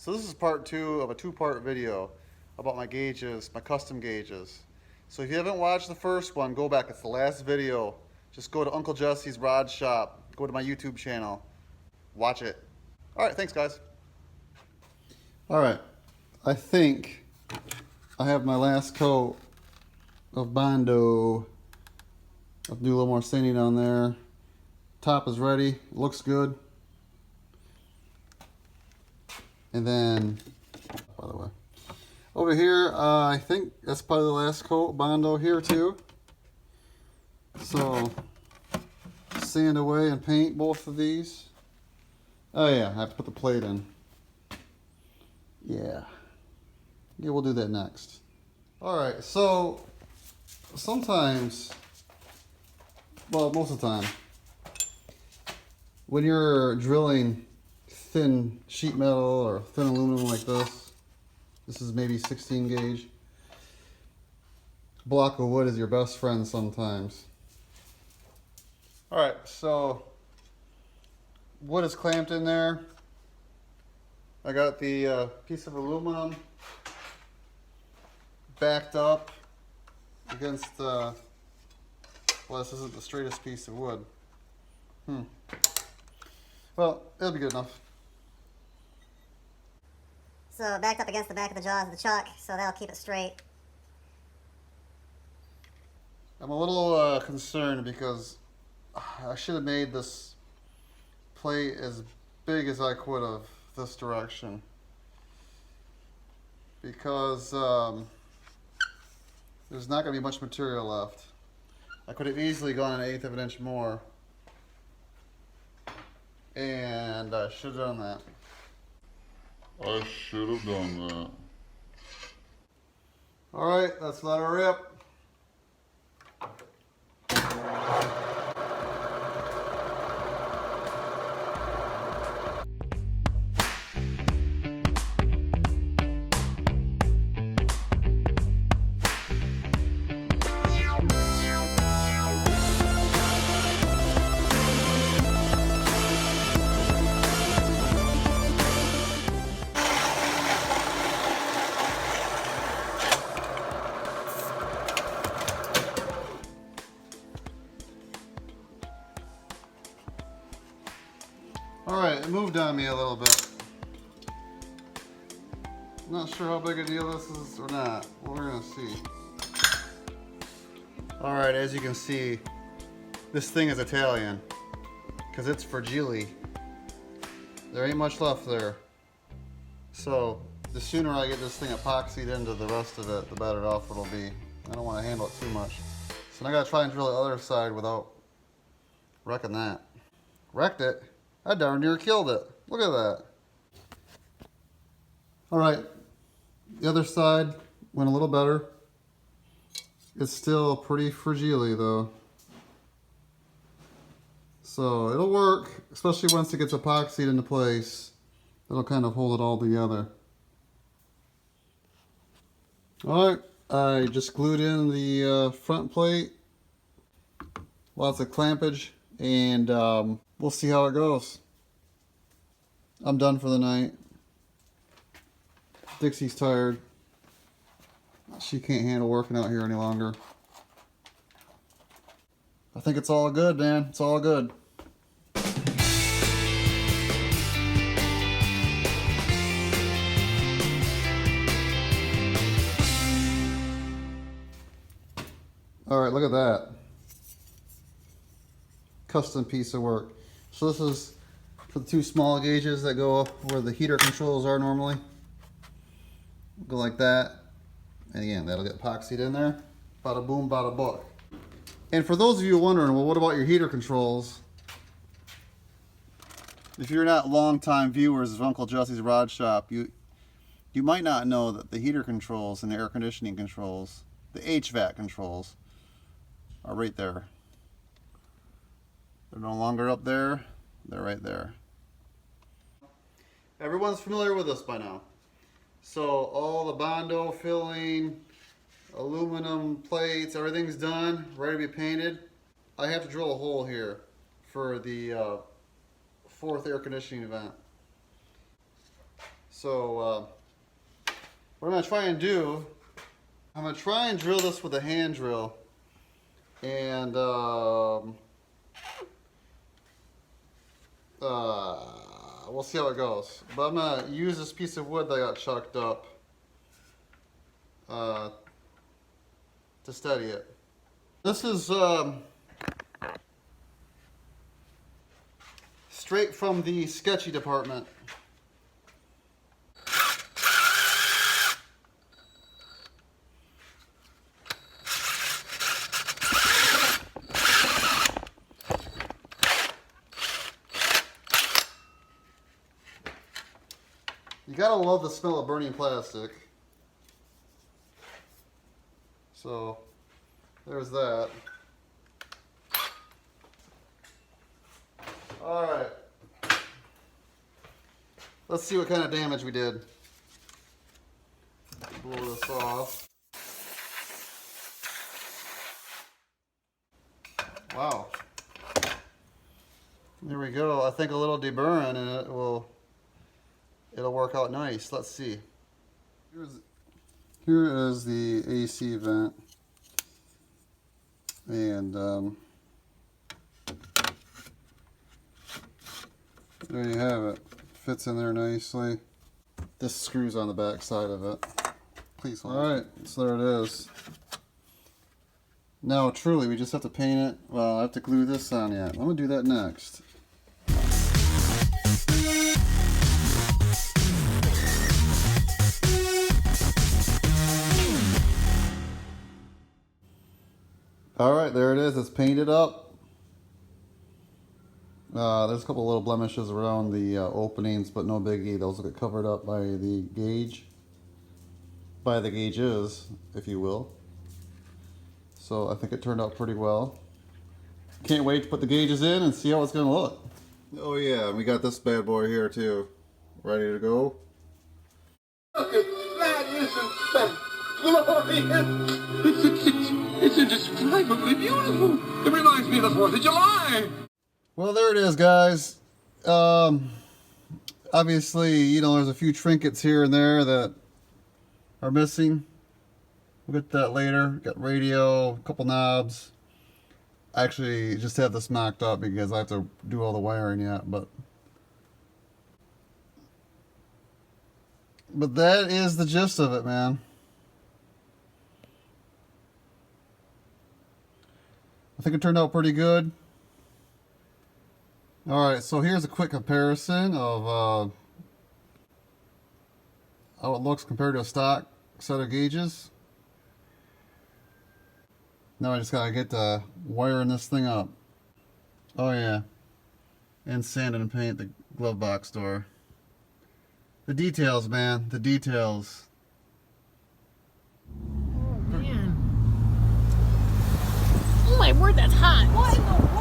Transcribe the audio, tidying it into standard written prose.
So this is part 2 of a 2-part video about my gauges, my custom gauges. So if you haven't watched the first one, go back. It's the last video. Just go to Uncle Jesse's Rod Shop. Go to my YouTube channel. Watch it. All right, thanks guys. All right, I think I have my last coat of Bondo. I'll do a little more sanding on there. Top is ready. It looks good. And then, by the way, over here, I think that's probably the last coat Bondo here too. So, sand away and paint both of these. Oh yeah, I have to put the plate in. Yeah, we'll do that next. All right, so sometimes, well, most of the time, when you're drilling thin sheet metal or thin aluminum like this is maybe 16 gauge, block of wood is your best friend sometimes. All right, so wood is clamped in there. I got the piece of aluminum backed up against well, this isn't the straightest piece of wood. Well, it'll be good enough. So backed up against the back of the jaws of the chuck, so that'll keep it straight. I'm a little concerned because I should have made this plate as big as I could have this direction, because there's not going to be much material left. I could have easily gone 1/8 of an inch more, and I should have done that. I should have done that. All right, let's let her rip. All right, it moved on me a little bit. I'm not sure how big a deal this is or not. Well, we're gonna see. All right, as you can see, this thing is Italian because it's fragile. There ain't much left there. So the sooner I get this thing epoxied into the rest of it, the better off it'll be. I don't want to handle it too much. So now I gotta try and drill the other side without wrecking that. Wrecked it? I darn near killed it. Look at that. All right, the other side went a little better. It's still pretty fragile though. So it'll work, especially once it gets epoxied into place. It'll kind of hold it all together. All right, I just glued in the front plate. Lots of clampage, and we'll see how it goes. I'm done for the night. Dixie's tired. She can't handle working out here any longer. I think it's all good, man. It's all good. All right, look at that. Custom piece of work. So this is for the 2 small gauges that go where the heater controls are normally. Go like that. And again, that'll get epoxied in there. Bada boom, bada book. And for those of you wondering, well, what about your heater controls? If you're not longtime viewers of Uncle Jesse's Rod Shop, you might not know that the heater controls and the air conditioning controls, the HVAC controls, are right there. They're no longer up there, they're right there. Everyone's familiar with this by now. So all the Bondo filling, aluminum plates, everything's done, ready to be painted. I have to drill a hole here for the 4th air conditioning vent. So what I'm going to try and do, I'm going to try and drill this with a hand drill. And we'll see how it goes. But I'm going to use this piece of wood that I got chucked up to steady it. This is straight from the sketchy department. You gotta love the smell of burning plastic. So, there's that. Alright. Let's see what kind of damage we did. Blow this off. Wow. There we go. I think a little deburring and it'll work out nice. Let's see. Here is the AC vent. And there you have it. Fits in there nicely. This screws on the back side of it. Please hold. Alright, so there it is. Now truly we just have to paint it. Well, I have to glue this on yet. I'm gonna do that next. Alright, there it is. It's painted up. There's a couple little blemishes around the openings, but no biggie. Those will get covered up by the gauge. By the gauges, if you will. So I think it turned out pretty well. Can't wait to put the gauges in and see how it's going to look. Oh yeah, we got this bad boy here too. Ready to go? It's indescribably beautiful. It reminds me of the 4th of July. Well, there it is, guys. Obviously, you know, there's a few trinkets here and there that are missing. We'll get to that later. Got radio, a couple knobs. I actually just have this mocked up because I have to do all the wiring yet, but that is the gist of it, man. I think it turned out pretty good. Alright, so here's a quick comparison of how it looks compared to a stock set of gauges. Now I just gotta get to wiring this thing up. Oh yeah. And sand and paint the glove box door. The details, man. The details. Oh man. Oh my word, that's hot. What in the